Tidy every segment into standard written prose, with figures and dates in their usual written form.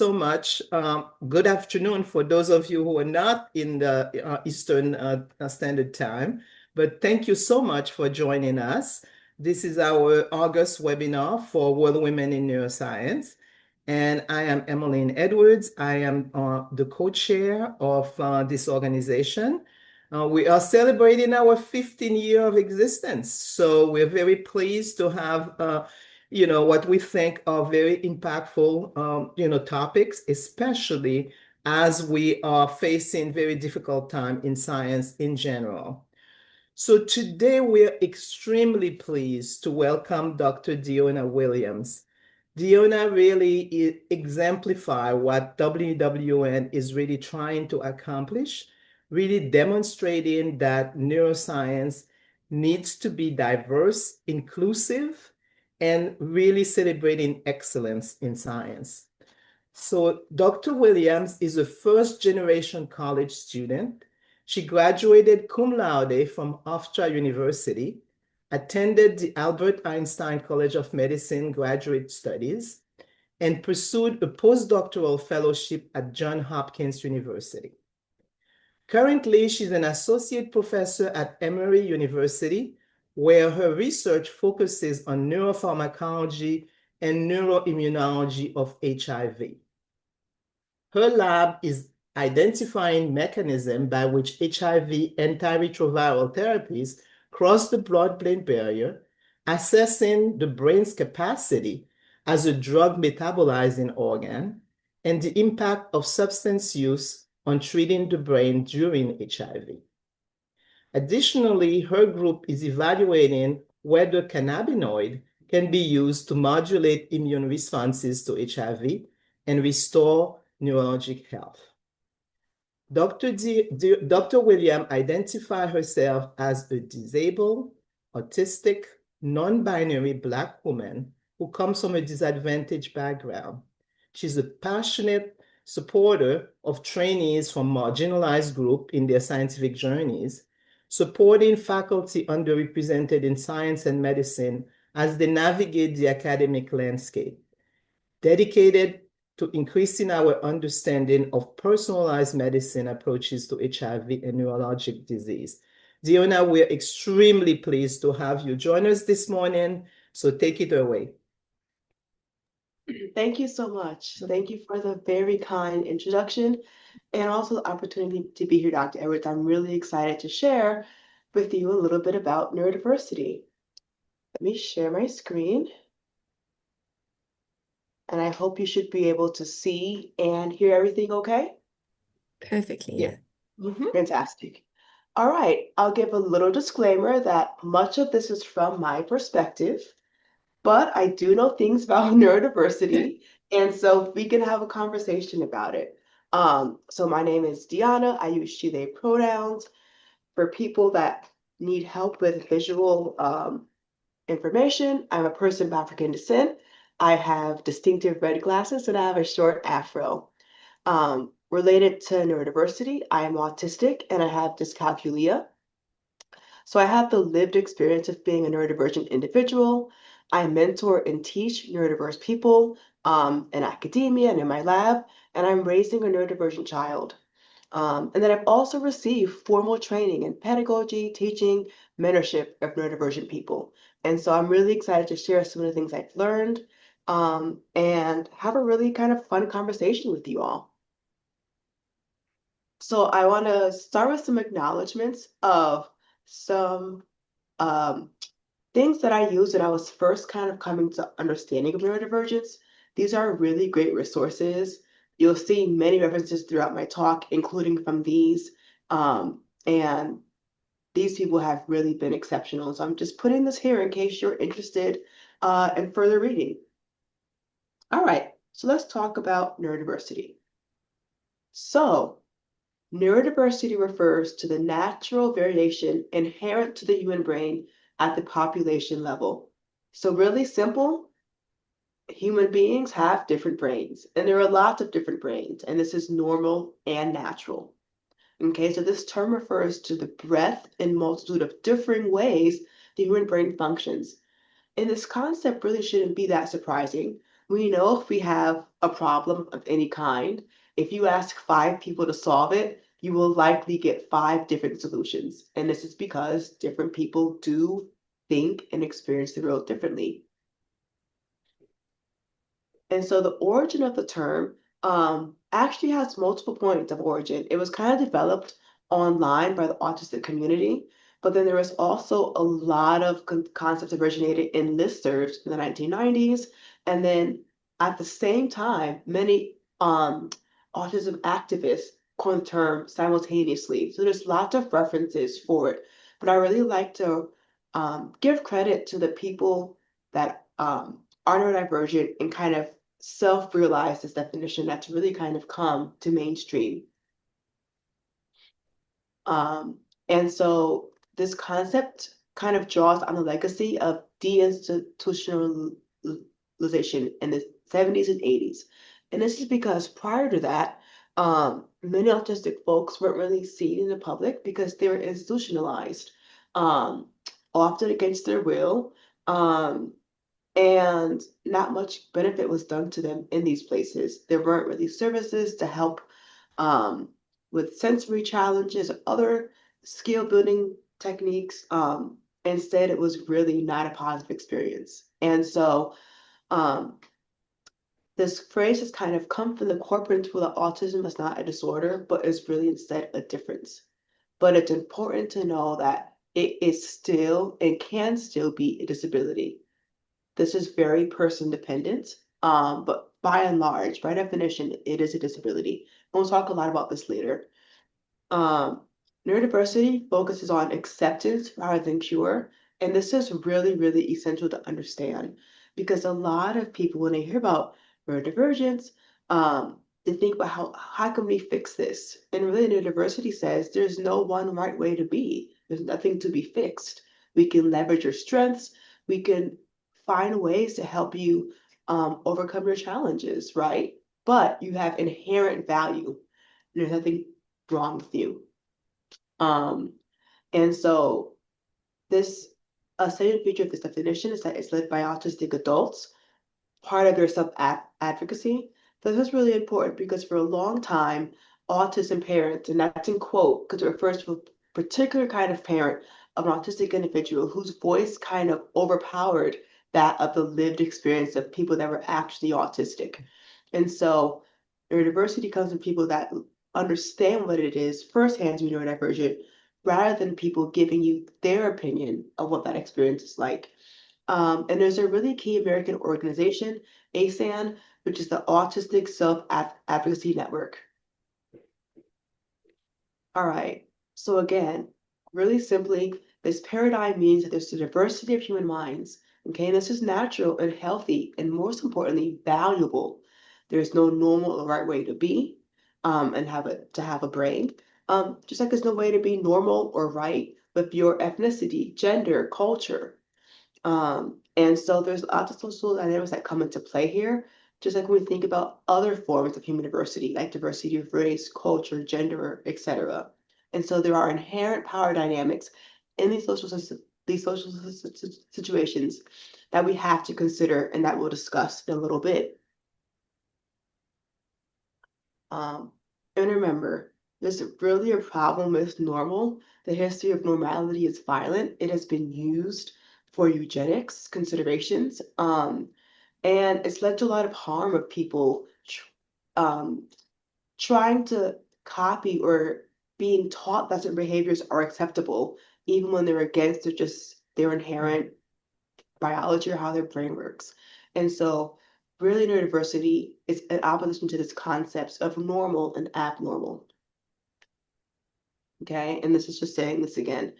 so much. Good afternoon for those of you who are not in the Eastern Standard Time, but thank you so much for joining us. This is our August webinar for World Women in Neuroscience, and I am Emmeline Edwards. I am the co-chair of this organization. We are celebrating our 15th year of existence, so we're very pleased to have what we think are very impactful, topics, especially as we are facing very difficult time in science in general. So today we're extremely pleased to welcome Dr. Dionna Williams. Dionna really exemplifies what WWN is really trying to accomplish, really demonstrating that neuroscience needs to be diverse, inclusive, and really celebrating excellence in science. So Dr. Williams is a first-generation college student. She graduated cum laude from Hofstra University, attended the Albert Einstein College of Medicine graduate studies, and pursued a postdoctoral fellowship at Johns Hopkins University. Currently, she's an associate professor at Emory University, where her research focuses on neuropharmacology and neuroimmunology of HIV. Her lab is identifying mechanisms by which HIV antiretroviral therapies cross the blood-brain barrier, assessing the brain's capacity as a drug metabolizing organ, and the impact of substance use on treating the brain during HIV. Additionally, her group is evaluating whether cannabinoid can be used to modulate immune responses to HIV and restore neurologic health. Dr. Williams identifies herself as a disabled, autistic, non-binary Black woman who comes from a disadvantaged background. She's a passionate supporter of trainees from marginalized groups in their scientific journeys, supporting faculty underrepresented in science and medicine as they navigate the academic landscape, dedicated to increasing our understanding of personalized medicine approaches to HIV and neurologic disease. Dionna, we're extremely pleased to have you join us this morning, so take it away. Thank you so much. Thank you for the very kind introduction and also the opportunity to be here, Dr. Edwards. I'm really excited to share with you a little bit about neurodiversity. Let me share my screen. And I hope you should be able to see and hear everything okay? Perfectly, yeah. Fantastic. All right, I'll give a little disclaimer that much of this is from my perspective, but I do know things about neurodiversity, and so we can have a conversation about it. So my name is Dionna. I use she, they pronouns. For people that need help with visual information, I'm a person of African descent. I have distinctive red glasses and I have a short afro. Related to neurodiversity, I am autistic and I have dyscalculia. So I have the lived experience of being a neurodivergent individual. I mentor and teach neurodiverse people in academia and in my lab, and I'm raising a neurodivergent child. And then I've also received formal training in pedagogy, teaching, mentorship of neurodivergent people. And so I'm really excited to share some of the things I've learned and have a really kind of fun conversation with you all. So I want to start with some acknowledgements of some things that I used when I was first kind of coming to understanding of neurodivergence. These are really great resources. You'll see many references throughout my talk, including from these. And these people have really been exceptional. So I'm just putting this here in case you're interested in further reading. All right, so let's talk about neurodiversity. So neurodiversity refers to the natural variation inherent to the human brain at the population level. So really simple, human beings have different brains, and there are lots of different brains, and this is normal and natural. Okay, so this term refers to the breadth and multitude of differing ways the human brain functions. And this concept really shouldn't be that surprising. we know if we have a problem of any kind, if you ask 5 people to solve it, you will likely get 5 different solutions. And this is because different people do think and experience the world differently. And so the origin of the term actually has multiple points of origin. It was kind of developed online by the autistic community, but then there was also a lot of concepts originated in listservs in the 1990s. And then at the same time, many autism activists coined the term simultaneously. So there's lots of references for it. But I really like to give credit to the people that are neurodivergent and kind of self-realize this definition that's really kind of come to mainstream. And so this concept kind of draws on the legacy of deinstitutionalization in the 70s and 80s. And this is because prior to that, many autistic folks weren't really seen in the public because they were institutionalized, often against their will. And not much benefit was done to them in these places. There weren't really services to help with sensory challenges or other skill building techniques. Instead, it was really not a positive experience. And so this phrase has kind of come from the corporate tool that autism is not a disorder, but is really instead a difference. But it's important to know that it is still and can still be a disability. This is very person dependent, but by and large, by definition, it is a disability. And we'll talk a lot about this later. Neurodiversity focuses on acceptance rather than cure. And this is really, really essential to understand because a lot of people, when they hear about neurodivergence, they think about how can we fix this? And really, neurodiversity says there's no one right way to be. There's nothing to be fixed. We can leverage your strengths. We can find ways to help you overcome your challenges, right? But you have inherent value. There's nothing wrong with you. And so this a salient feature of this definition is that it's led by autistic adults, part of their self-advocacy. This is really important because for a long time, autism parents, and that's in quote, because it refers to a particular kind of parent of an autistic individual whose voice kind of overpowered that of the lived experience of people that were actually autistic. And so neurodiversity comes from people that understand what it is firsthand to be neurodivergent, rather than people giving you their opinion of what that experience is like. And there's a really key American organization, ASAN, which is the Autistic Self-Advocacy Network. All right, so again, really simply, this paradigm means that there's a diversity of human minds, okay? And this is natural and healthy, and most importantly, valuable. There's no normal or right way to be, and to have a brain. Just like there's no way to be normal or right with your ethnicity, gender, culture. And so there's lots of social dynamics that come into play here, just like when we think about other forms of human diversity, like diversity of race, culture, gender, etc. And so there are inherent power dynamics in these social situations that we have to consider and that we'll discuss in a little bit. And remember, there's really a problem with normal. The history of normality is violent. It has been used for eugenics considerations, and it's led to a lot of harm of people trying to copy or being taught that certain behaviors are acceptable, even when they're against their inherent biology or how their brain works. And so really neurodiversity is an opposition to this concepts of normal and abnormal. Okay, and this is just saying this again.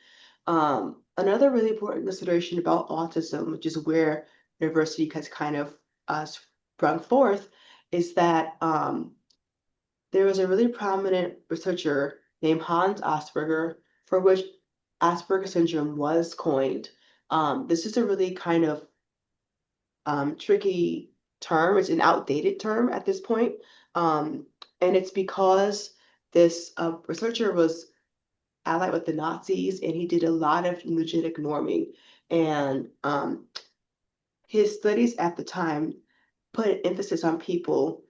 Another really important consideration about autism, which is where neurodiversity has kind of sprung forth, is that there was a really prominent researcher named Hans Asperger, for which Asperger syndrome was coined. This is a really kind of tricky term. It's an outdated term at this point. And it's because this researcher was allied with the Nazis and he did a lot of eugenic norming. And his studies at the time put an emphasis on people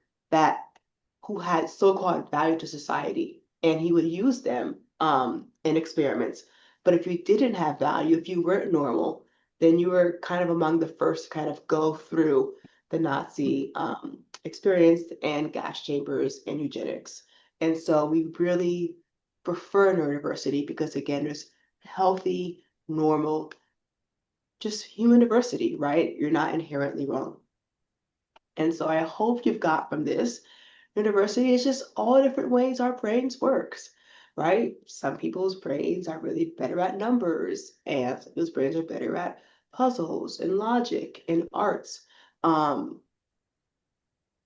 who had so-called value to society, and he would use them in experiments. But if you didn't have value, if you weren't normal, then you were kind of among the first to kind of go through the Nazi experience and gas chambers and eugenics. And so we really prefer neurodiversity because, again, there's healthy, normal, just human diversity, right? You're not inherently wrong. And so I hope you've got from this, neurodiversity is just all different ways our brains works, right? Some people's brains are really better at numbers, and some people's brains are better at puzzles and logic and arts. Um,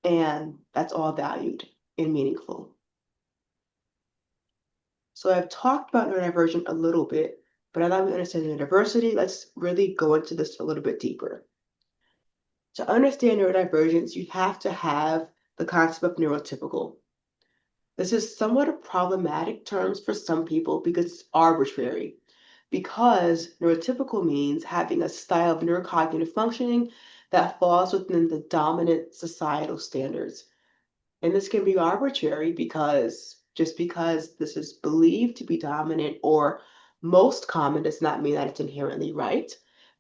and that's all valued and meaningful. So I've talked about neurodivergent a little bit, but now that we understand neurodiversity, let's really go into this a little bit deeper. To understand neurodivergence, you have to have the concept of neurotypical. This is somewhat a problematic term for some people because it's arbitrary. Because neurotypical means having a style of neurocognitive functioning that falls within the dominant societal standards. And this can be arbitrary because just because this is believed to be dominant or most common does not mean that it's inherently right.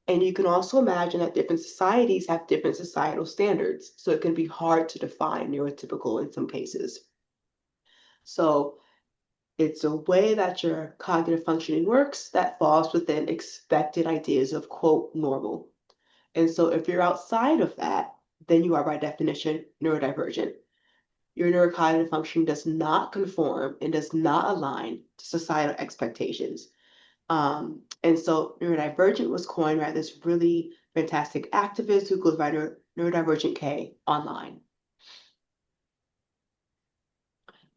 And you can also imagine that different societies have different societal standards. So it can be hard to define neurotypical in some cases. So it's a way that your cognitive functioning works that falls within expected ideas of, quote, normal. And so if you're outside of that, then you are by definition neurodivergent. Your neurocognitive functioning does not conform and does not align to societal expectations. And so neurodivergent was coined by this really fantastic activist who goes by Neurodivergent K online.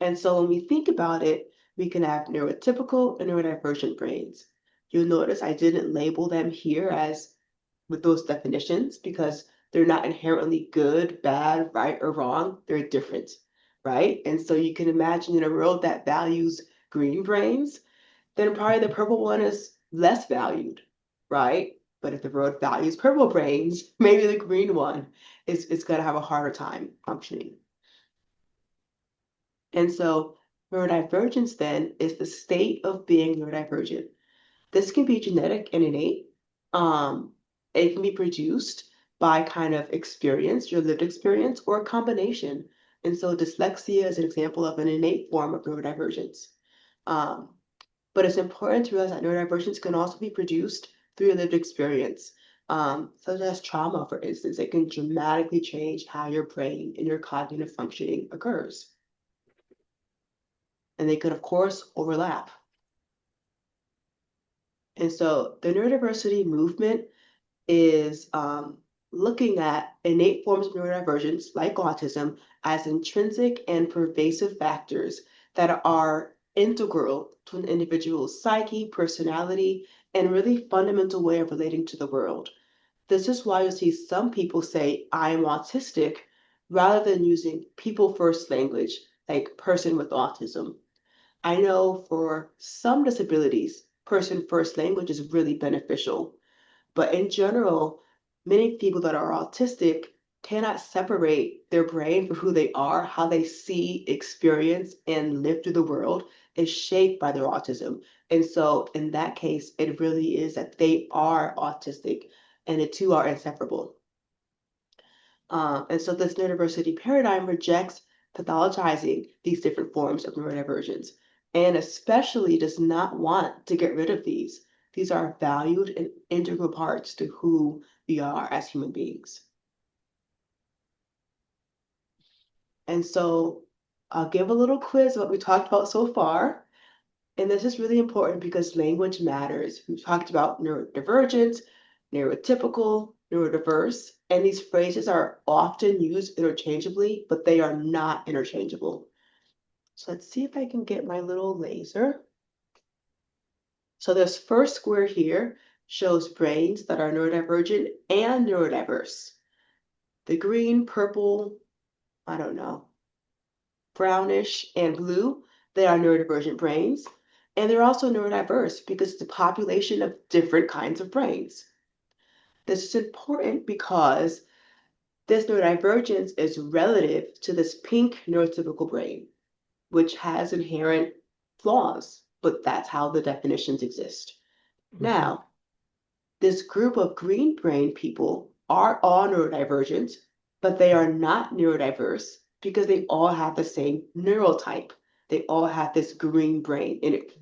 And so when we think about it, we can have neurotypical and neurodivergent brains. You'll notice I didn't label them here as with those definitions because they're not inherently good, bad, right, or wrong. They're different, right? And so you can imagine in a world that values green brains, then probably the purple one is less valued, right? But if the world values purple brains, maybe the green one is going to have a harder time functioning. And so neurodivergence then is the state of being neurodivergent. This can be genetic and innate. It can be produced by kind of experience, your lived experience, or a combination. And so dyslexia is an example of an innate form of neurodivergence. But it's important to realize that neurodivergence can also be produced through your lived experience, such as trauma, for instance. It can dramatically change how your brain and your cognitive functioning occurs. And they could, of course, overlap. And so the neurodiversity movement is looking at innate forms of neurodivergence, like autism, as intrinsic and pervasive factors that are integral to an individual's psyche, personality, and really fundamental way of relating to the world. This is why you see some people say, I am autistic, rather than using people first language, like person with autism. I know for some disabilities, person first language is really beneficial. But in general, many people that are autistic cannot separate their brain for who they are, how they see, experience, and live through the world is shaped by their autism. And so in that case, it really is that they are autistic and the two are inseparable. And so this neurodiversity paradigm rejects pathologizing these different forms of neurodivergence and especially does not want to get rid of these. These are valued and integral parts to who we are as human beings. And so I'll give a little quiz of what we talked about so far. And this is really important because language matters. We've talked about neurodivergent, neurotypical, neurodiverse, and these phrases are often used interchangeably, but they are not interchangeable. So let's see if I can get my little laser. So this first square here shows brains that are neurodivergent and neurodiverse. The green, purple, I don't know, brownish, and blue, they are neurodivergent brains. And they're also neurodiverse because it's a population of different kinds of brains. This is important because This neurodivergence is relative to this pink neurotypical brain, which has inherent flaws, but that's how the definitions exist. Now, this group of green brain people are all neurodivergent, but they are not neurodiverse because they all have the same neural type. They all have this green brain in it.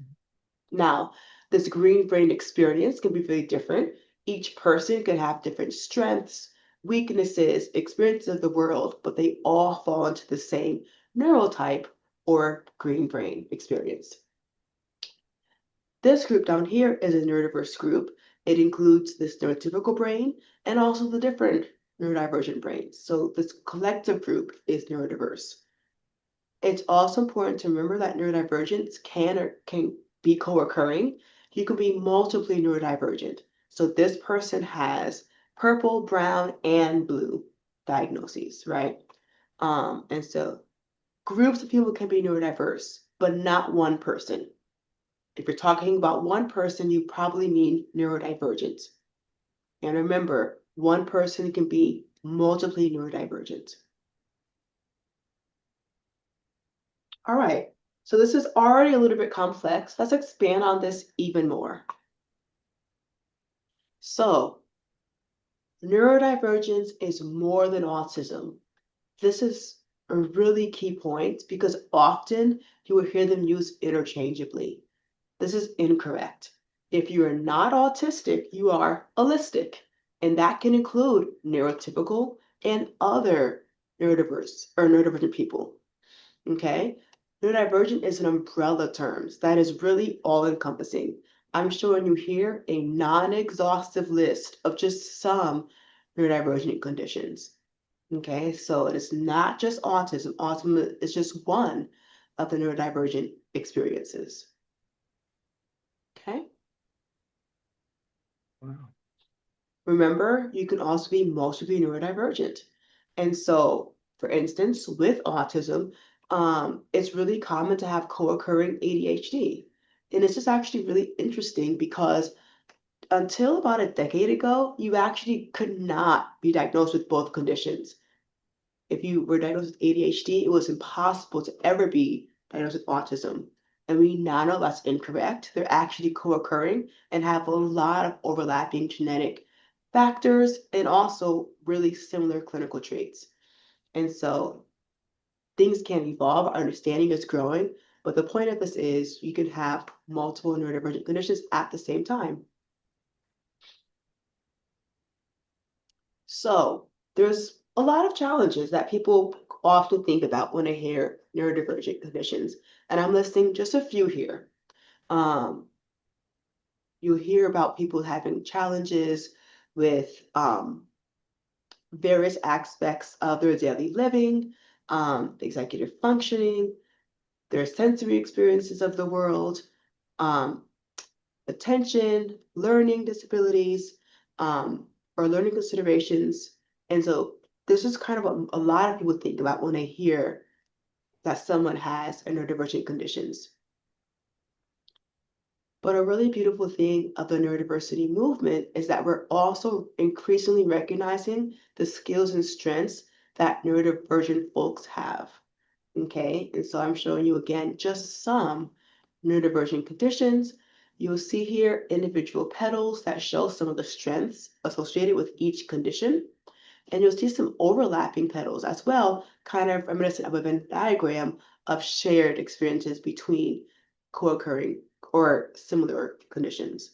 Now, this green brain experience can be really different. Each person can have different strengths, weaknesses, experiences of the world, but they all fall into the same neural type or green brain experience. This group down here is a neurodiverse group. It includes this neurotypical brain and also the different neurodivergent brains. So this collective group is neurodiverse. It's also important to remember that neurodivergence can be co-occurring. You can be multiply neurodivergent. So this person has purple, brown, and blue diagnoses, right? And so groups of people can be neurodiverse, but not one person. If you're talking about one person, you probably mean neurodivergent. And remember, one person can be multiply neurodivergent. All right, so this is already a little bit complex. Let's expand on this even more. So, neurodivergence is more than autism. This is a really key point because often you will hear them used interchangeably. This is incorrect. If you are not autistic, you are allistic, and that can include neurotypical and other neurodiverse or neurodivergent people. Okay? Neurodivergent is an umbrella term that is really all-encompassing. I'm showing you here a non-exhaustive list of just some neurodivergent conditions. Okay, so it is not just autism. Autism is just one of the neurodivergent experiences. Okay. Wow. Remember, you can also be multiply neurodivergent. And so, for instance, with autism, it's really common to have co-occurring ADHD. And it's just actually really interesting because until about a decade ago, you actually could not be diagnosed with both conditions. If you were diagnosed with ADHD, it was impossible to ever be diagnosed with autism. And we now know that's incorrect. They're actually co-occurring and have a lot of overlapping genetic factors and also really similar clinical traits. And so things can evolve, our understanding is growing, but the point of this is you can have multiple neurodivergent conditions at the same time. So there's a lot of challenges that people often think about when they hear neurodivergent conditions, and I'm listing just a few here. You hear about people having challenges with various aspects of their daily living, executive functioning, their sensory experiences of the world, attention, learning disabilities, or learning considerations. And so this is kind of a lot of people think about when they hear that someone has a neurodivergent conditions. But a really beautiful thing of the neurodiversity movement is that we're also increasingly recognizing the skills and strengths that neurodivergent folks have. Okay, and so I'm showing you again just some neurodivergent conditions. You'll see here individual petals that show some of the strengths associated with each condition. And you'll see some overlapping petals as well, kind of reminiscent of a Venn diagram of shared experiences between co-occurring or similar conditions.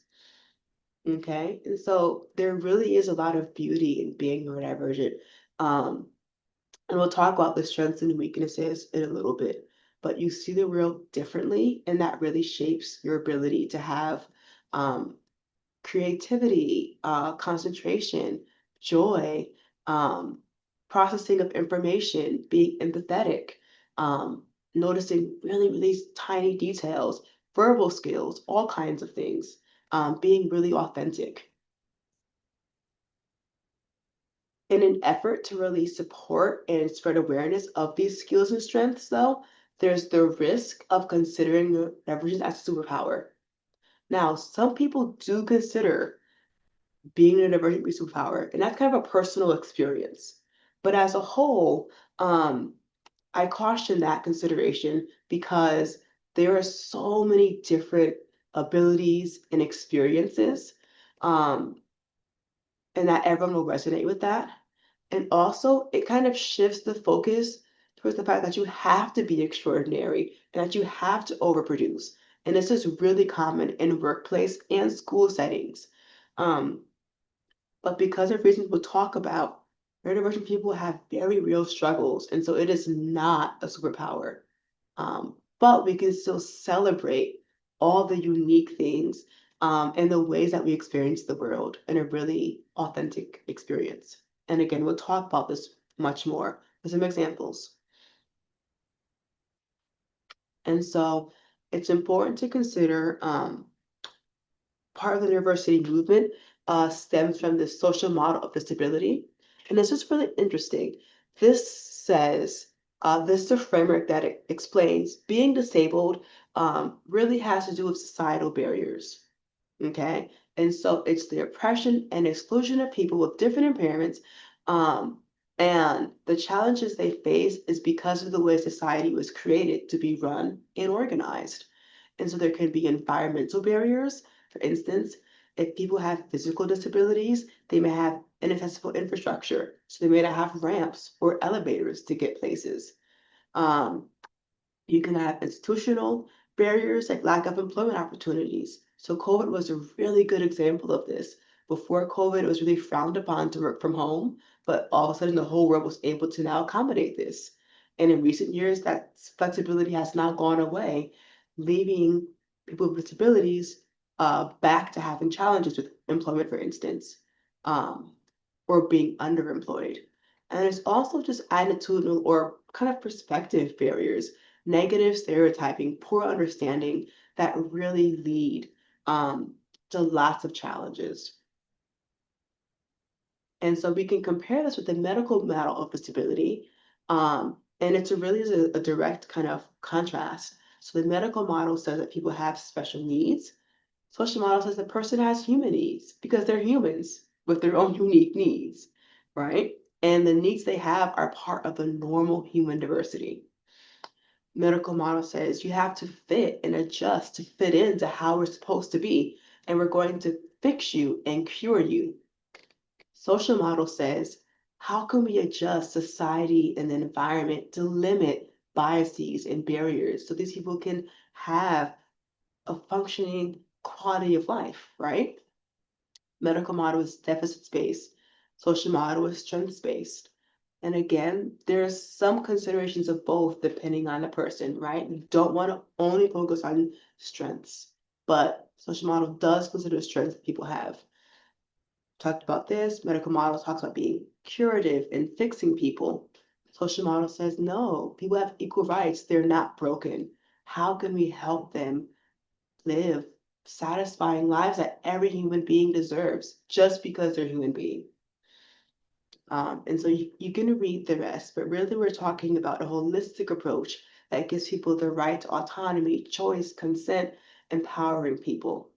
Okay, and so there really is a lot of beauty in being neurodivergent. And we'll talk about the strengths and weaknesses in a little bit, but you see the world differently, and that really shapes your ability to have creativity, concentration, joy, processing of information, being empathetic, noticing really, really tiny details, verbal skills, all kinds of things, being really authentic. In an effort to really support and spread awareness of these skills and strengths, though, there's the risk of considering neurodivergence as a superpower. Now, some people do consider being neurodivergent a superpower, and that's kind of a personal experience. But as a whole, I caution that consideration because there are so many different abilities and experiences, and that everyone will resonate with that. And also, it kind of shifts the focus towards the fact that you have to be extraordinary and that you have to overproduce. And this is really common in workplace and school settings. Um, but because of reasons we'll talk about, neurodivergent people have very real struggles, and so it is not a superpower. But we can still celebrate all the unique things and the ways that we experience the world in a really authentic experience. And again, we'll talk about this much more with some examples. And so it's important to consider part of the neurodiversity movement stems from the social model of disability. And this is really interesting. This says, this is a framework that explains being disabled really has to do with societal barriers. Okay. And so it's the oppression and exclusion of people with different impairments. And the challenges they face is because of the way society was created to be run and organized. And so there can be environmental barriers. For instance, if people have physical disabilities, they may have inaccessible infrastructure. So they may not have ramps or elevators to get places. Um, you can have institutional barriers like lack of employment opportunities. So COVID was a really good example of this. Before COVID, it was really frowned upon to work from home, but all of a sudden the whole world was able to now accommodate this. And in recent years, that flexibility has now gone away, leaving people with disabilities back to having challenges with employment, for instance, or being underemployed. And it's also just attitudinal or kind of perspective barriers, negative stereotyping, poor understanding that really lead to lots of challenges. And so we can compare this with the medical model of disability. And it's really a direct kind of contrast. So the medical model says that people have special needs. Social model says the person has human needs because they're humans with their own unique needs, right? And the needs they have are part of the normal human diversity. Medical model says you have to fit and adjust to fit into how we're supposed to be, and we're going to fix you and cure you. Social model says, how can we adjust society and the environment to limit biases and barriers so these people can have a functioning quality of life, right? Medical model is deficit-based. Social model is strengths-based. And again, there's some considerations of both depending on the person, right? You don't want to only focus on strengths, but social model does consider strengths people have. Talked about this. Medical model talks about being curative and fixing people. Social model says, no, people have equal rights. They're not broken. How can we help them live satisfying lives that every human being deserves just because they're a human being? And so you can read the rest, but really we're talking about a holistic approach that gives people the right to autonomy, choice, consent, empowering people,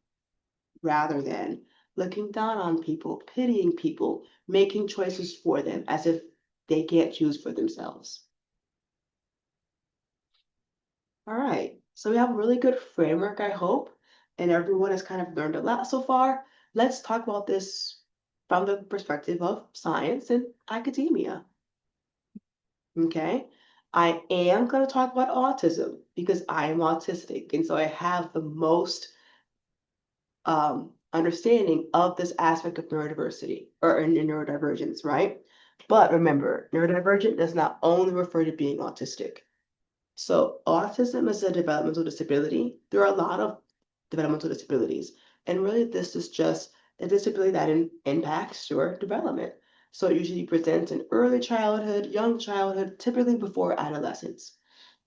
rather than looking down on people, pitying people, making choices for them as if they can't choose for themselves. All right, so we have a really good framework, I hope, and everyone has kind of learned a lot so far. Let's talk about this from the perspective of science and academia. Okay, I am going to talk about autism because I am autistic, and so I have the most understanding of this aspect of neurodiversity or neurodivergence, right? But remember, neurodivergent does not only refer to being autistic. So autism is a developmental disability. There are a lot of developmental disabilities, and really this is just a disability that impacts your development. So it usually presents in early childhood, young childhood, typically before adolescence.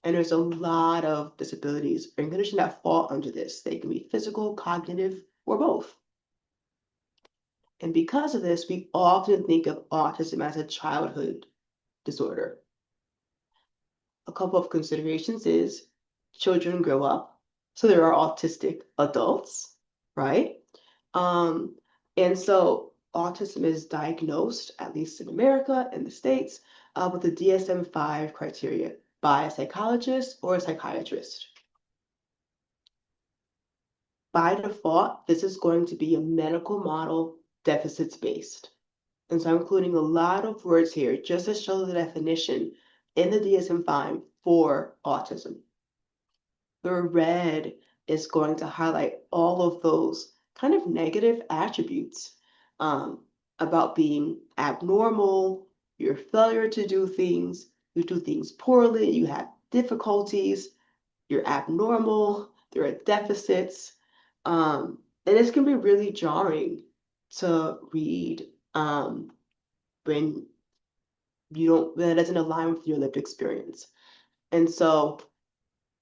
And there's a lot of disabilities and conditions that fall under this. They can be physical, cognitive, or both. And because of this, we often think of autism as a childhood disorder. A couple of considerations is children grow up, so there are autistic adults, right? And so autism is diagnosed, at least in America and the States, with the DSM-5 criteria by a psychologist or a psychiatrist. By default, this is going to be a medical model deficits-based. And so I'm including a lot of words here just to show the definition in the DSM-5 for autism. The red is going to highlight all of those kind of negative attributes about being abnormal, your failure to do things, you do things poorly, you have difficulties, you're abnormal, there are deficits. And this can be really jarring to read when that doesn't align with your lived experience. And so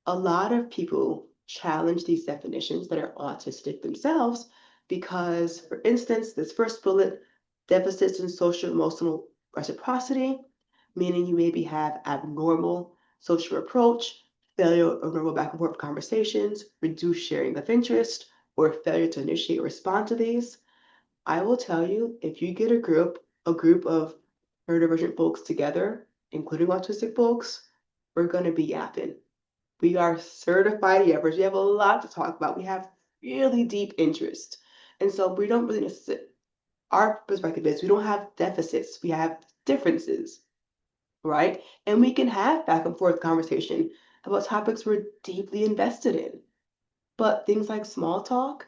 a lot of people challenge these definitions that are autistic themselves because, for instance, this first bullet, deficits in social emotional reciprocity, meaning you maybe have abnormal social approach, failure of normal back and forth conversations, reduced sharing of interest, or failure to initiate or respond to these. I will tell you, if you get a group of neurodivergent folks together, including autistic folks, we're going to be yapping. We are certified yappers. We have a lot to talk about. We have really deep interest. And so we don't really necessarily, our perspective is we don't have deficits, we have differences, right? And we can have back and forth conversation about topics we're deeply invested in. But things like small talk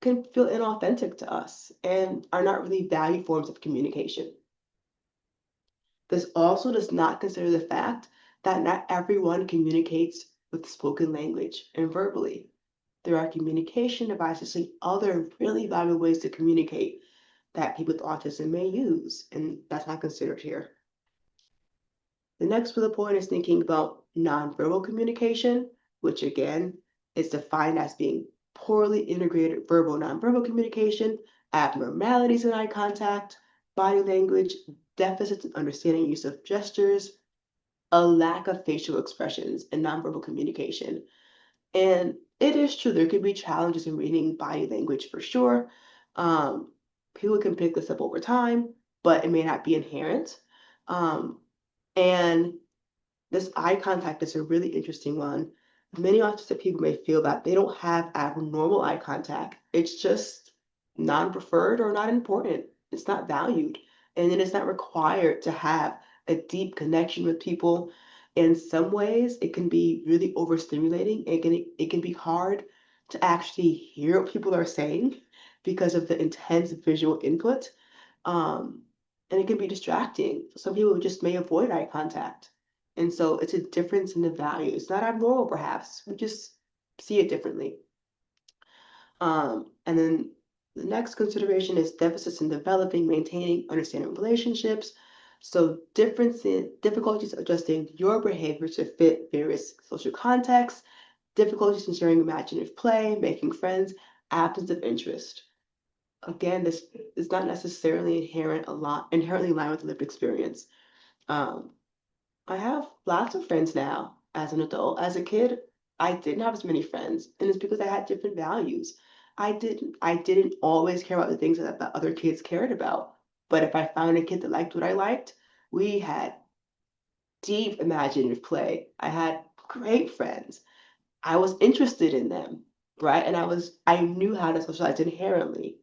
can feel inauthentic to us and are not really valued forms of communication. This also does not consider the fact that not everyone communicates with spoken language and verbally. There are communication devices and other really valuable ways to communicate that people with autism may use, and that's not considered here. The next bullet point is thinking about nonverbal communication, which again is defined as being poorly integrated verbal nonverbal communication, abnormalities in eye contact, body language, deficits in understanding use of gestures, a lack of facial expressions in nonverbal communication. And it is true, there could be challenges in reading body language for sure. People can pick this up over time, but it may not be inherent. And this eye contact is a really interesting one. Many autistic people may feel that they don't have abnormal eye contact. It's just non-preferred or not important. It's not valued. And then it's not required to have a deep connection with people. In some ways, it can be really overstimulating. It can be hard to actually hear what people are saying because of the intense visual input. And it can be distracting. Some people just may avoid eye contact. And so it's a difference in the value. It's not abnormal, perhaps. We just see it differently. And then the next consideration is deficits in developing, maintaining, understanding relationships. So difficulties adjusting your behavior to fit various social contexts, difficulties in sharing imaginative play, making friends, absence of interest. Again, this is not necessarily inherently in line with lived experience. I have lots of friends now as an adult. As a kid, I didn't have as many friends, and it's because I had different values. I didn't always care about the things that other kids cared about. But if I found a kid that liked what I liked, we had deep imaginative play. I had great friends. I was interested in them, right? And I knew how to socialize inherently.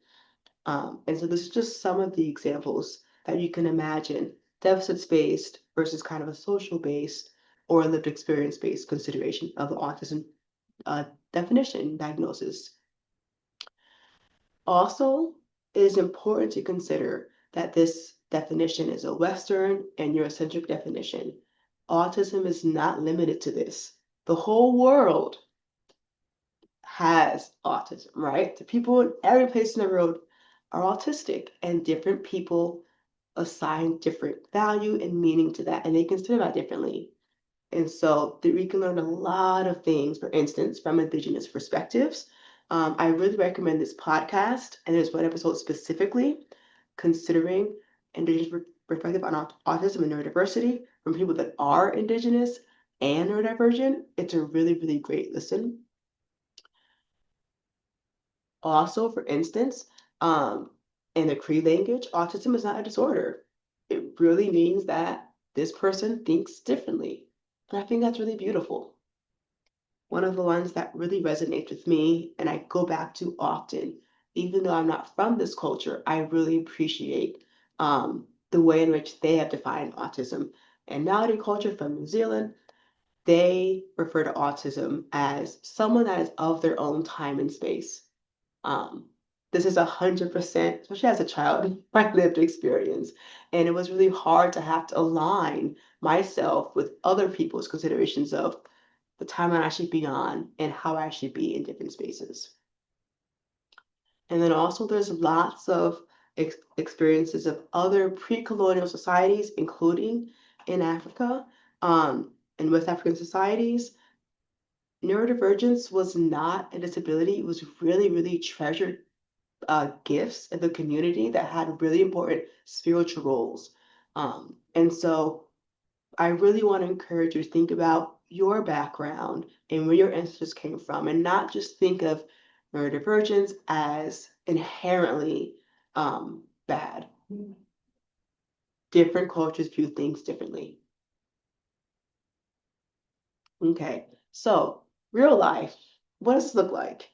And so this is just some of the examples that you can imagine, deficits-based versus kind of a social-based or a lived experience-based consideration of the autism definition, diagnosis. Also, it is important to consider that this definition is a Western and Eurocentric definition. Autism is not limited to this. The whole world has autism, right? The people in every place in the world are autistic, and different people assign different value and meaning to that, and they consider that differently. And so we can learn a lot of things, for instance, from Indigenous perspectives. I really recommend this podcast, and there's one episode specifically considering Indigenous perspective on autism and neurodiversity from people that are Indigenous and neurodivergent. It's a really, really great listen. Also, for instance, In the Cree language, autism is not a disorder. It really means that this person thinks differently. And I think that's really beautiful. One of the ones that really resonates with me and I go back to often, even though I'm not from this culture, I really appreciate the way in which they have defined autism. And Maori culture from New Zealand, they refer to autism as someone that is of their own time and space. Um, this is 100%, especially as a child, my lived experience. And it was really hard to have to align myself with other people's considerations of the time I should be on and how I should be in different spaces. And then also there's lots of experiences of other pre-colonial societies, including in Africa, in West African societies. Neurodivergence was not a disability. It was really, really treasured gifts in the community that had really important spiritual roles. And so I really want to encourage you to think about your background and where your ancestors came from, and not just think of neurodivergence as inherently bad. Different cultures view things differently. Okay, so real life, what does this look like?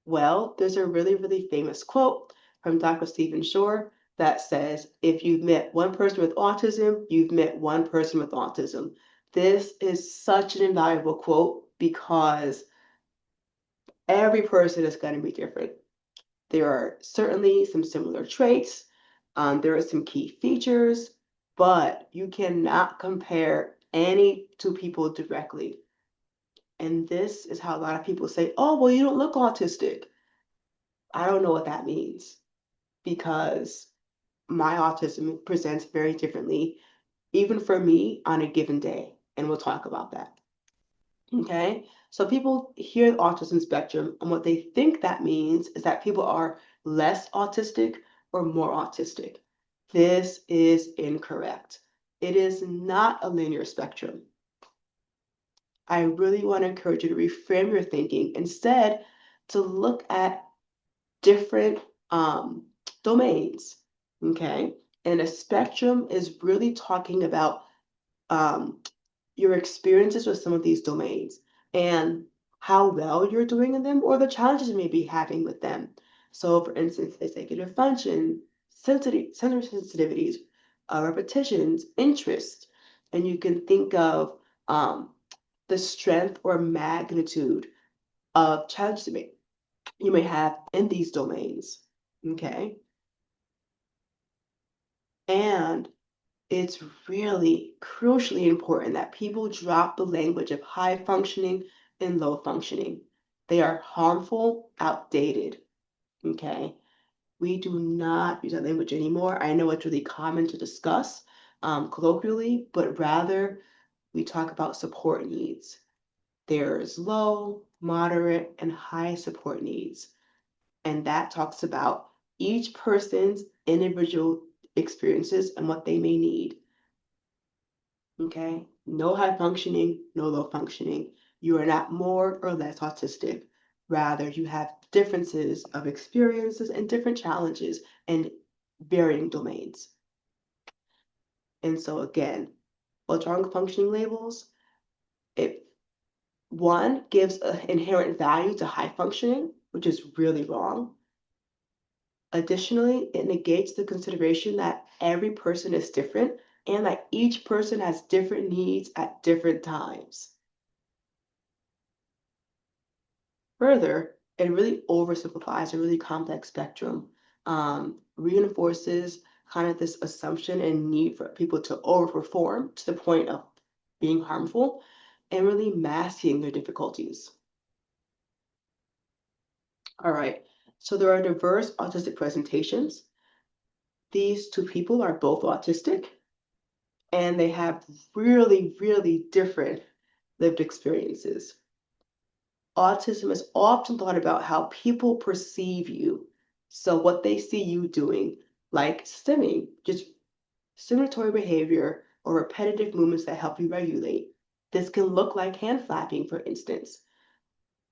Well, there's a really, really famous quote from Dr. Stephen Shore that says, if you've met one person with autism, you've met one person with autism. This is such an invaluable quote because every person is going to be different. There are certainly some similar traits. There are some key features, but you cannot compare any two people directly. And this is how a lot of people say, oh, well, you don't look autistic. I don't know what that means because my autism presents very differently, even for me on a given day. And we'll talk about that. Okay, so people hear the autism spectrum, and what they think that means is that people are less autistic or more autistic. This is incorrect. It is not a linear spectrum. I really want to encourage you to reframe your thinking, instead to look at different domains. Okay, and a spectrum is really talking about your experiences with some of these domains and how well you're doing in them or the challenges you may be having with them. So, for instance, executive function, sensory sensitivities, repetitions, interests, and you can think of the strength or magnitude of challenges you may have in these domains. Okay. And it's really crucially important that people drop the language of high functioning and low functioning. They are harmful, outdated. Okay. We do not use that language anymore. I know it's really common to discuss colloquially, but rather we talk about support needs. There's low, moderate, and high support needs. And that talks about each person's individual experiences and what they may need. Okay, no high functioning, no low functioning. You are not more or less autistic. Rather, you have differences of experiences and different challenges in varying domains. And so again, withdrawing functioning labels, it one gives an inherent value to high functioning, which is really wrong. Additionally, it negates the consideration that every person is different and that each person has different needs at different times. Further, it really oversimplifies a really complex spectrum, reinforces kind of this assumption and need for people to overperform to the point of being harmful and really masking their difficulties. All right, so there are diverse autistic presentations. These two people are both autistic and they have really, really different lived experiences. Autism is often thought about how people perceive you. So what they see you doing, like stimming, just stimulatory behavior or repetitive movements that help you regulate. This can look like hand flapping, for instance.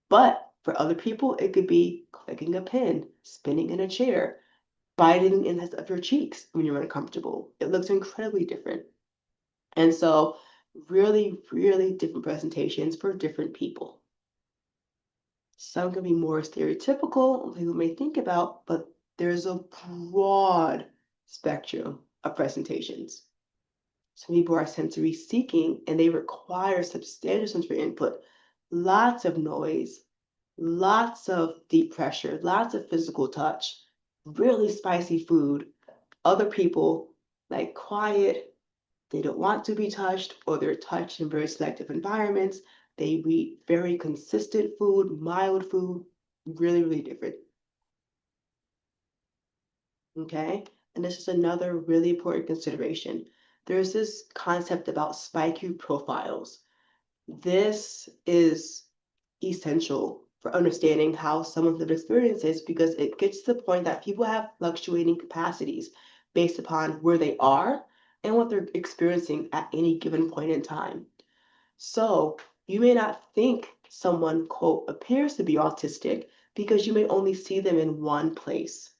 But for other people, it could be clicking a pen, spinning in a chair, biting in of your cheeks when you're uncomfortable. It looks incredibly different. And so really, really different presentations for different people. Some can be more stereotypical, people may think about, but there's a broad spectrum of presentations. Some people are sensory seeking and they require substantial sensory input, lots of noise, lots of deep pressure, lots of physical touch, really spicy food. Other people like quiet, they don't want to be touched, or they're touched in very selective environments. They eat very consistent food, mild food, really, really different. Okay? And this is another really important consideration. There's this concept about spiky profiles. This is essential for understanding how someone's lived experience is because it gets to the point that people have fluctuating capacities based upon where they are and what they're experiencing at any given point in time. So you may not think someone, quote, appears to be autistic because you may only see them in one place.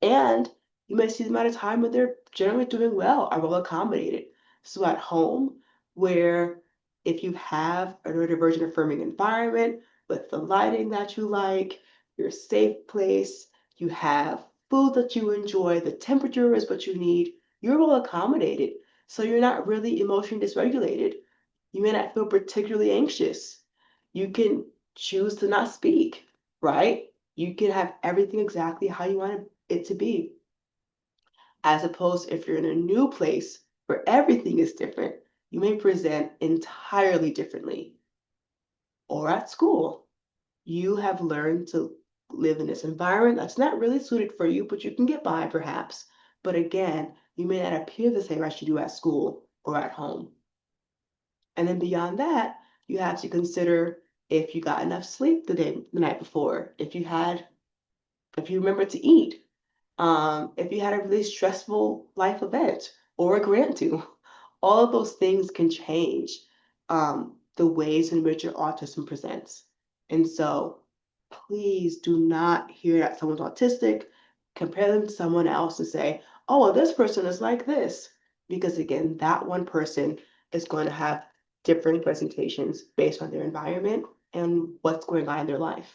And you may see them at a time when they're generally doing well, are well accommodated. So at home, where if you have a neurodivergent affirming environment with the lighting that you like, your safe place, you have food that you enjoy, the temperature is what you need, you're well accommodated. So you're not really emotionally dysregulated. You may not feel particularly anxious. You can choose to not speak, right? You can have everything exactly how you want it to be. As opposed if you're in a new place where everything is different, you may present entirely differently. Or at school, you have learned to live in this environment that's not really suited for you, but you can get by perhaps. But again, you may not appear the same as you do at school or at home. And then beyond that, you have to consider if you got enough sleep the night before, if you remember to eat, if you had a really stressful life event or a grant due. All of those things can change the ways in which your autism presents. And so please do not hear that someone's autistic, compare them to someone else and say, oh, well, this person is like this. Because again, that one person is going to have different presentations based on their environment and what's going on in their life.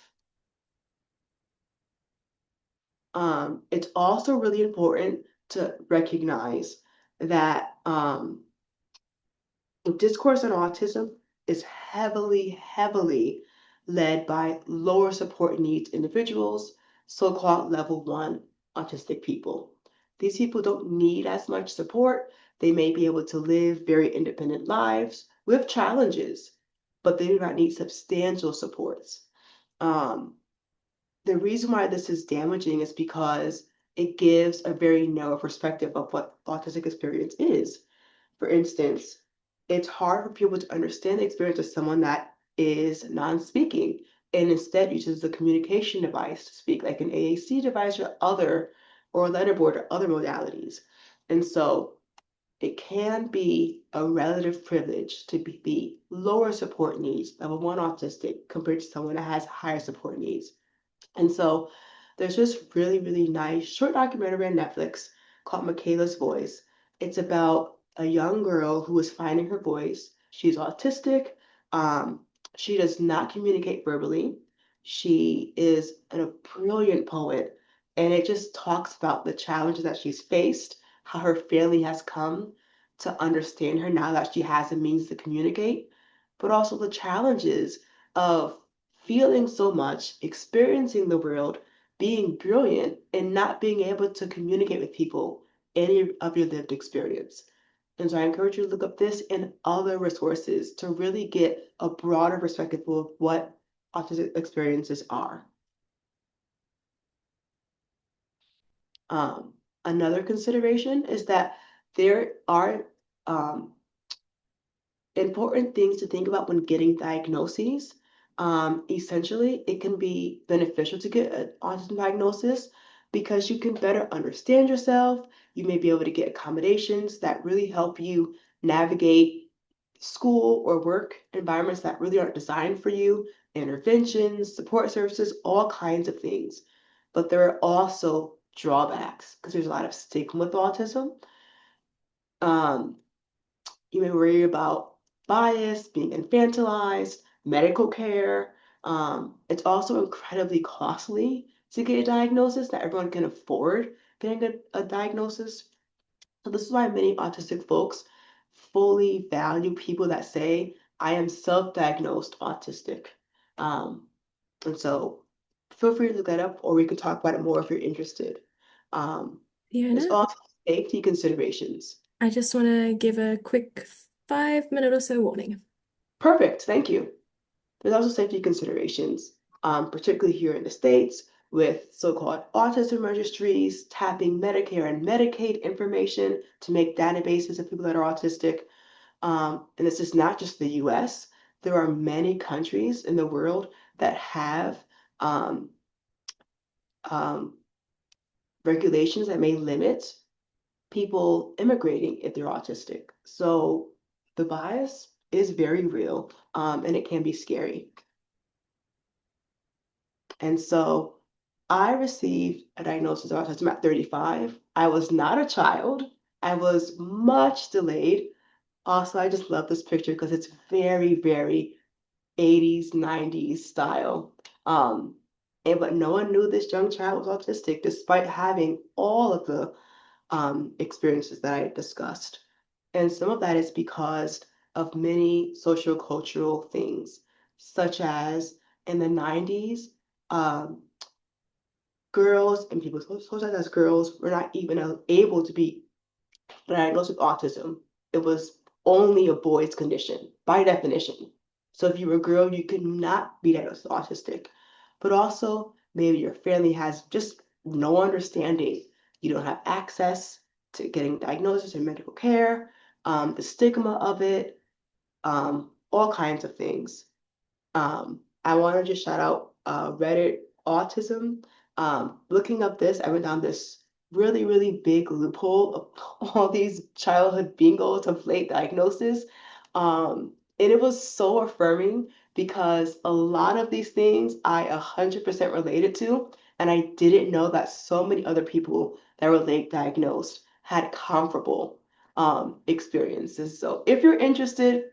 It's also really important to recognize that the discourse on autism is heavily, heavily led by lower support needs individuals, so-called level 1 autistic people. These people don't need as much support. They may be able to live very independent lives with challenges, but they do not need substantial supports. The reason why this is damaging is because it gives a very narrow perspective of what autistic experience is. For instance, it's hard for people to understand the experience of someone that is non-speaking and instead uses a communication device to speak, like an AAC device or a letterboard or other modalities. And so it can be a relative privilege to be lower support needs, level 1 autistic, compared to someone that has higher support needs. And so there's this really, really nice short documentary on Netflix called Michaela's Voice. It's about a young girl who is finding her voice. She's autistic. Um, she does not communicate verbally. She is a brilliant poet. And it just talks about the challenges that she's faced, how her family has come to understand her now that she has a means to communicate, but also the challenges of feeling so much, experiencing the world, being brilliant, and not being able to communicate with people any of your lived experience. And so I encourage you to look up this and other resources to really get a broader perspective of what autistic experiences are. Another consideration is that there are important things to think about when getting diagnoses. Essentially, it can be beneficial to get an autism diagnosis because you can better understand yourself. You may be able to get accommodations that really help you navigate school or work environments that really aren't designed for you, interventions, support services, all kinds of things. But there are also drawbacks because there's a lot of stigma with autism. You may worry about bias, being infantilized, medical care. It's also incredibly costly to get a diagnosis. Not everyone can afford getting a diagnosis. So this is why many autistic folks fully value people that say, I am self-diagnosed autistic. And so feel free to look that up, or we could talk about it more if you're interested. There's Dionna, also safety considerations. I just want to give a quick 5 minute or so warning. Perfect, thank you. There's also safety considerations, particularly here in the States, with so-called autism registries, tapping Medicare and Medicaid information to make databases of people that are autistic. And this is not just the US. There are many countries in the world that have um, um, regulations that may limit people immigrating if they're autistic. So the bias is very real, and it can be scary. And so I received a diagnosis of autism at 35. I was not a child. I was much delayed. Also, I just love this picture because it's very, very 80s, 90s style. But no one knew this young child was autistic despite having all of the experiences that I discussed. And some of that is because of many sociocultural things, such as in the 90s, um, girls and people socialized as girls were not even able to be diagnosed with autism. It was only a boy's condition by definition. So if you were a girl, you could not be diagnosed with autistic. But also, maybe your family has just no understanding. You don't have access to getting diagnosis or medical care, the stigma of it, all kinds of things. I want to just shout out Reddit autism. Looking up this, I went down this really, really big loophole of all these childhood bingos of late diagnosis. And it was so affirming because a lot of these things I 100% related to, and I didn't know that so many other people that were late diagnosed had comparable experiences. So if you're interested,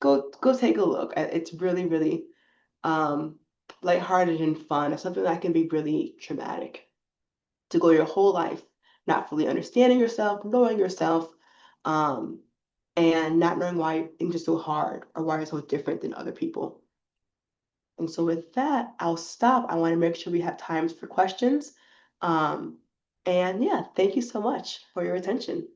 go take a look. It's really, really um, lighthearted and fun. It's something that can be really traumatic to go your whole life not fully understanding yourself, knowing yourself, um, and not knowing why things are so hard or why you're so different than other people. And so with that, I'll stop. I want to make sure we have times for questions. Um, and yeah, thank you so much for your attention.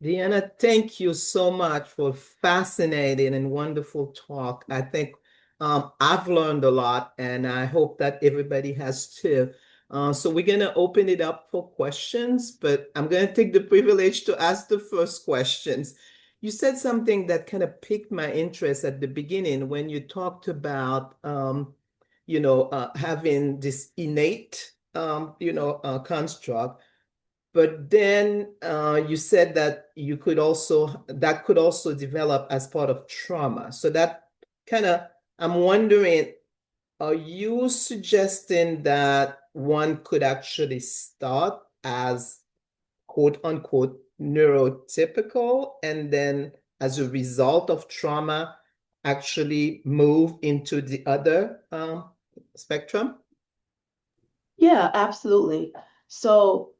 Dionna, thank you so much for fascinating and wonderful talk. I think I've learned a lot, and I hope that everybody has too. So we're going to open it up for questions, but I'm going to take the privilege to ask the first questions. You said something that kind of piqued my interest at the beginning when you talked about, having this innate, construct. But then you said that that could also develop as part of trauma. So that kind of, I'm wondering, are you suggesting that one could actually start as quote unquote neurotypical and then as a result of trauma actually move into the other spectrum? Yeah, absolutely. So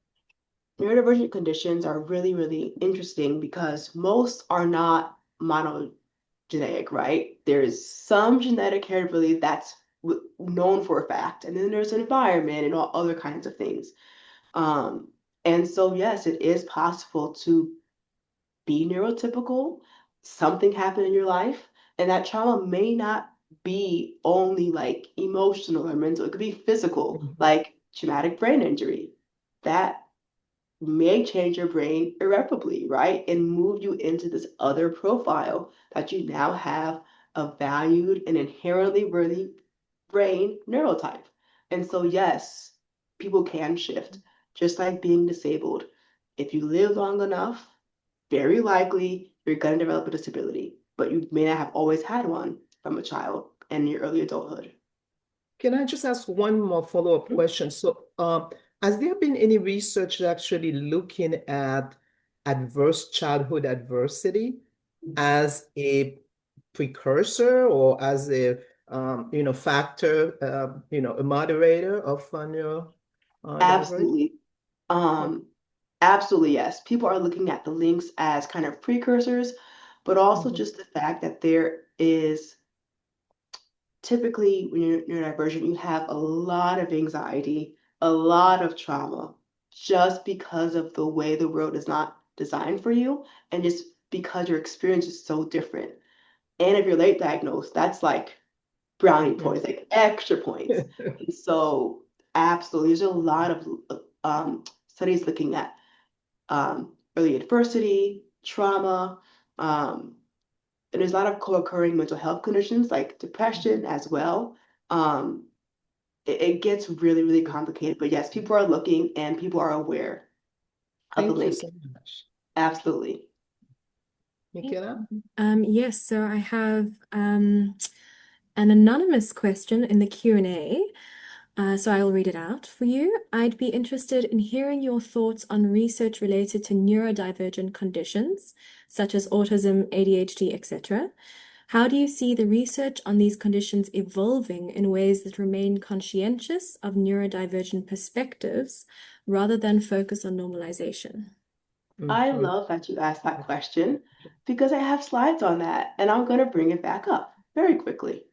neurodivergent conditions are really, really interesting because most are not monogenetic, right? There's some genetic heritability that's known for a fact, and then there's an environment and all other kinds of things. Um, and so, yes, it is possible to be neurotypical. Something happened in your life, and that trauma may not be only like emotional or mental, it could be physical, Mhm. like traumatic brain injury. That may change your brain irreparably, right? And move you into this other profile that you now have a valued and inherently worthy brain neurotype. And so, yes, people can shift, just like being disabled. If you live long enough, very likely you're going to develop a disability, but you may not have always had one from a child and your early adulthood. Can I just ask one more follow-up question? So, has there been any research actually looking at adverse childhood adversity as a precursor or as a factor, a moderator of neurodiverse? Absolutely. Um, Absolutely, yes. People are looking at the links as kind of precursors, but also Mhm. just the fact that there is typically when you're neurodivergent, you have a lot of anxiety, a lot of trauma, just because of the way the world is not designed for you, and just because your experience is so different. And if you're late diagnosed, that's like brownie Yeah. points, like extra points. And so, absolutely, there's a lot of studies looking at early adversity, trauma, and there's a lot of co-occurring mental health conditions like depression as well. Um, it gets really, really complicated, but yes, people are looking and people are aware of the Thank you link. so much. Absolutely. Michaela? Yes, so I have an anonymous question in the Q&A. So I'll read it out for you. I'd be interested in hearing your thoughts on research related to neurodivergent conditions, such as autism, ADHD, etc. How do you see the research on these conditions evolving in ways that remain conscientious of neurodivergent perspectives rather than focus on normalization? I Mhm. love that you asked that question because I have slides on that and I'm going to bring it back up very quickly.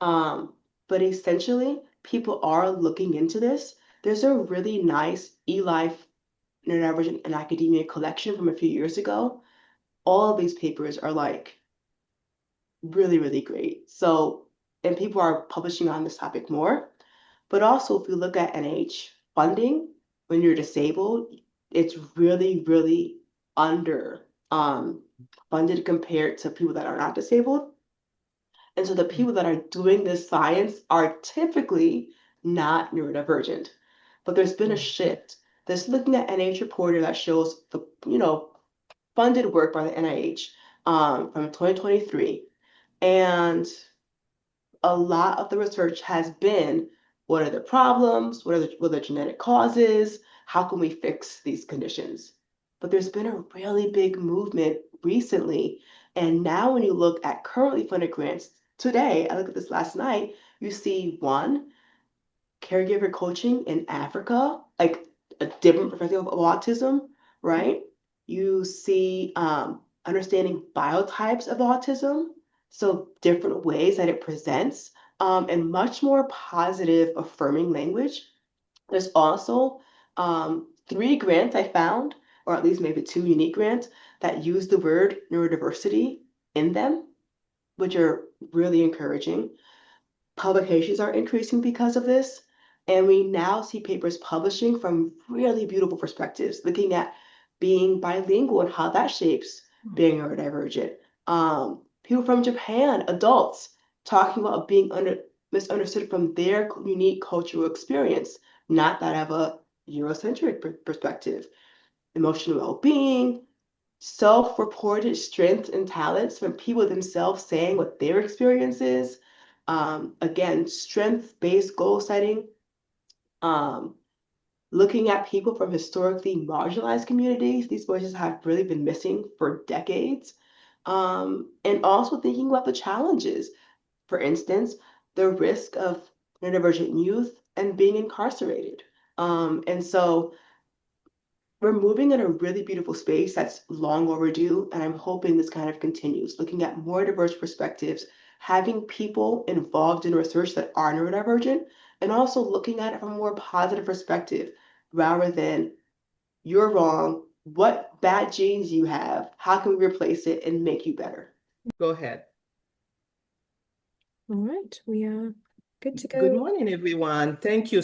Um, but essentially, people are looking into this. There's a really nice eLife Neurodivergent in Academia collection from a few years ago. All of these papers are like really, really great. So, and people are publishing on this topic more. But also, if you look at NIH funding, when you're disabled, it's really, really under funded compared to people that are not disabled. And so the people that are doing this science are typically not neurodivergent. But there's been a shift. There's looking at NIH reporter that shows the, funded work by the NIH from 2023. And a lot of the research has been what are the problems, what are the genetic causes, how can we fix these conditions? But there's been a really big movement recently. And now when you look at currently funded grants, today, I looked at this last night, you see one, caregiver coaching in Africa, like a different perspective of autism, right? You see understanding biotypes of autism, so different ways that it presents, and much more positive, affirming language. There's also three grants I found, or at least maybe two unique grants, that use the word neurodiversity in them, which are really encouraging. Publications are increasing because of this. And we now see papers publishing from really beautiful perspectives, looking at being bilingual and how that shapes being neurodivergent. People from Japan, adults, talking about being misunderstood from their unique cultural experience, not that of a Eurocentric perspective. Emotional well-being, self-reported strengths and talents from people themselves saying what their experience is. Again, strength-based goal setting, um, looking at people from historically marginalized communities. These voices have really been missing for decades. And also thinking about the challenges. For instance, the risk of neurodivergent youth and being incarcerated. And so we're moving in a really beautiful space that's long overdue, and I'm hoping this kind of continues, looking at more diverse perspectives, having people involved in research that are neurodivergent, and also looking at it from a more positive perspective rather than you're wrong, what bad genes you have, how can we replace it and make you better? Go ahead. All right, we are good to Good go. morning, everyone. Thank you